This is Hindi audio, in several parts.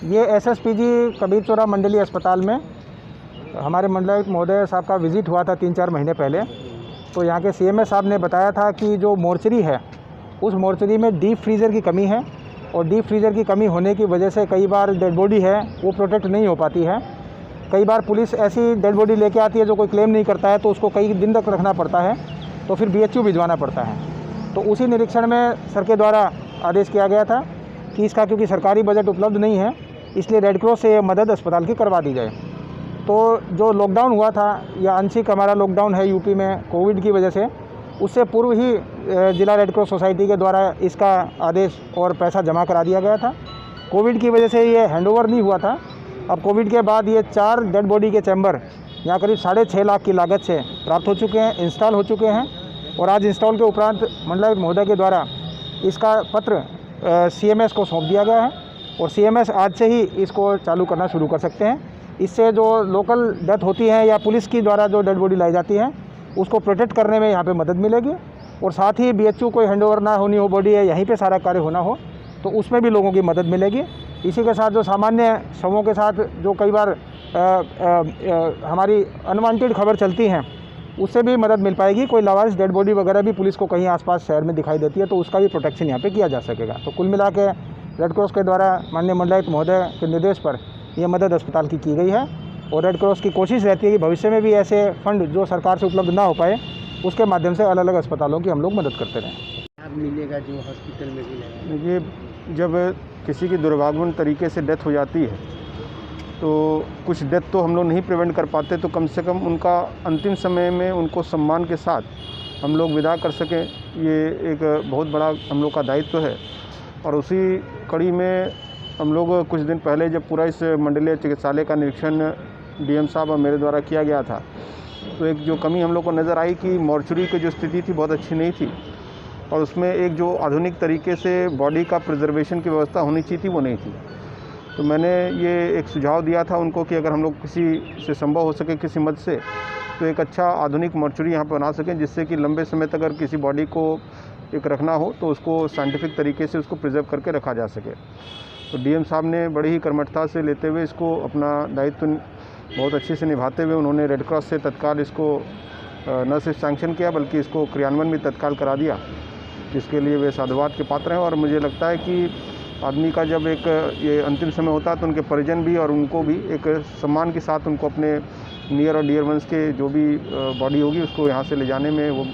ये एसएसपीजी कबीर चौरा मंडलीय अस्पताल में हमारे मंडलायुक्त महोदय साहब का विज़िट हुआ था 3-4 महीने पहले। तो यहाँ के सीएमएस साहब ने बताया था कि जो मोर्चरी है उस मोर्चरी में डीप फ्रीज़र की कमी है और डीप फ्रीज़र की कमी होने की वजह से कई बार डेड बॉडी है वो प्रोटेक्ट नहीं हो पाती है। कई बार पुलिस ऐसी डेड बॉडी लेके आती है जो कोई क्लेम नहीं करता है तो उसको कई दिन तक रखना पड़ता है, तो फिर बीएचयू भिजवाना पड़ता है। तो उसी निरीक्षण में सर के द्वारा आदेश किया गया था कि इसका क्योंकि सरकारी बजट उपलब्ध नहीं है इसलिए रेड क्रॉस से मदद अस्पताल की करवा दी जाए। तो जो लॉकडाउन हुआ था या आंशिक हमारा लॉकडाउन है यूपी में कोविड की वजह से, उससे पूर्व ही जिला रेड क्रॉस सोसाइटी के द्वारा इसका आदेश और पैसा जमा करा दिया गया था। कोविड की वजह से ये हैंडओवर नहीं हुआ था। अब कोविड के बाद ये 4 डेड बॉडी के चैम्बर यहाँ करीब 6.5 लाख की लागत से प्राप्त हो चुके हैं, इंस्टॉल हो चुके हैं। और आज इंस्टॉल के उपरांत मंडलायुक्त महोदय के द्वारा इसका पत्र सीएमएस को सौंप दिया गया है और सीएमएस आज से ही इसको चालू करना शुरू कर सकते हैं। इससे जो लोकल डेथ होती है या पुलिस की द्वारा जो डेड बॉडी लाई जाती है उसको प्रोटेक्ट करने में यहाँ पे मदद मिलेगी और साथ ही बीएचयू कोई हैंडओवर ना होनी हो बॉडी है, यहीं पे सारा कार्य होना हो तो उसमें भी लोगों की मदद मिलेगी। इसी के साथ जो सामान्य शवों के साथ जो कई बार हमारी अनवांटेड खबर चलती हैं उससे भी मदद मिल पाएगी। कोई लावारिस डेड बॉडी वगैरह भी पुलिस को कहीं आसपास शहर में दिखाई देती है तो उसका भी प्रोटेक्शन यहाँ पे किया जा सकेगा। तो कुल मिला के रेड क्रॉस के द्वारा माननीय मंडलायुक्त महोदय के निर्देश पर यह मदद अस्पताल की गई है और रेड क्रॉस की कोशिश रहती है कि भविष्य में भी ऐसे फंड जो सरकार से उपलब्ध ना हो पाए उसके माध्यम से अलग अलग अस्पतालों की हम लोग मदद करते रहें। लाभ मिलेगा जो हॉस्पिटल में भी लगेगा। देखिए, जब किसी की दुर्भाग्यपूर्ण तरीके से डेथ हो जाती है तो कुछ डेथ तो हम लोग नहीं प्रिवेंट कर पाते, तो कम से कम उनका अंतिम समय में उनको सम्मान के साथ हम लोग विदा कर सकें, ये एक बहुत बड़ा हम लोग का दायित्व है। और उसी कड़ी में हम लोग कुछ दिन पहले जब पूरा इस मंडलीय चिकित्सालय का निरीक्षण डीएम साहब और मेरे द्वारा किया गया था तो एक जो कमी हम लोग को नज़र आई कि मॉर्चरी की जो स्थिति थी बहुत अच्छी नहीं थी और उसमें एक जो आधुनिक तरीके से बॉडी का प्रिजर्वेशन की व्यवस्था होनी चाहिए थी वो नहीं थी। तो मैंने ये एक सुझाव दिया था उनको कि अगर हम लोग किसी से संभव हो सके किसी मद से तो एक अच्छा आधुनिक मॉर्चरी यहाँ पर बना सकें जिससे कि लंबे समय तक अगर किसी बॉडी को एक रखना हो तो उसको साइंटिफिक तरीके से उसको प्रिजर्व करके रखा जा सके। तो डीएम साहब ने बड़ी ही कर्मठता से लेते हुए इसको अपना दायित्व बहुत अच्छे से निभाते हुए उन्होंने रेड क्रॉस से तत्काल इसको न सिर्फ सैंक्शन किया बल्कि इसको क्रियान्वयन भी तत्काल करा दिया, जिसके लिए वे साधुवाद के पात्र हैं। और मुझे लगता है कि आदमी का जब एक ये अंतिम समय होता है तो उनके परिजन भी और उनको भी एक सम्मान के साथ उनको अपने नियर और डियर वंस के जो भी बॉडी होगी उसको यहाँ से ले जाने में वो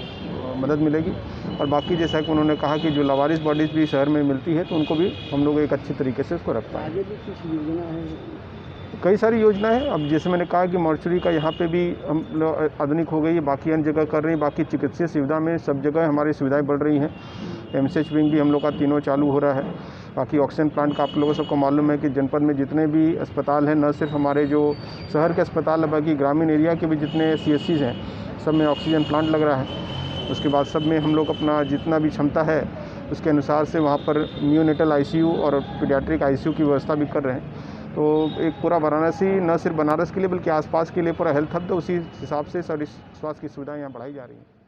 मदद मिलेगी। और बाकी जैसा कि उन्होंने कहा कि जो लावारिस बॉडीज़ भी शहर में मिलती है तो उनको भी हम लोग एक अच्छी तरीके से उसको रख पाएंगे। आगे भी कुछ योजना है? कई सारी योजनाएं हैं। अब जैसे मैंने कहा कि मॉर्चरी का यहाँ पे भी हम लोग आधुनिक हो गई है, बाकी अन्य जगह कर रहे हैं, बाकी चिकित्सीय सुविधा में सब जगह हमारी सुविधाएं बढ़ रही हैं। एमसीएच विंग भी हम लोग का तीनों चालू हो रहा है। बाकी ऑक्सीजन प्लांट का आप लोगों सबको मालूम है कि जनपद में जितने भी अस्पताल हैं, न सिर्फ हमारे जो शहर के अस्पताल है बल्कि ग्रामीण एरिया के भी जितने CSCs हैं सब में ऑक्सीजन प्लांट लग रहा है। उसके बाद सब में हम लोग अपना जितना भी क्षमता है उसके अनुसार से वहाँ पर नियोनेटल ICU और पीडियाट्रिक ICU की व्यवस्था भी कर रहे हैं। तो एक पूरा वाराणसी न सिर्फ बनारस के लिए बल्कि आसपास के लिए पूरा हेल्थ हब, तो उसी हिसाब से स्वास्थ्य की सुविधाएं यहाँ बढ़ाई जा रही हैं।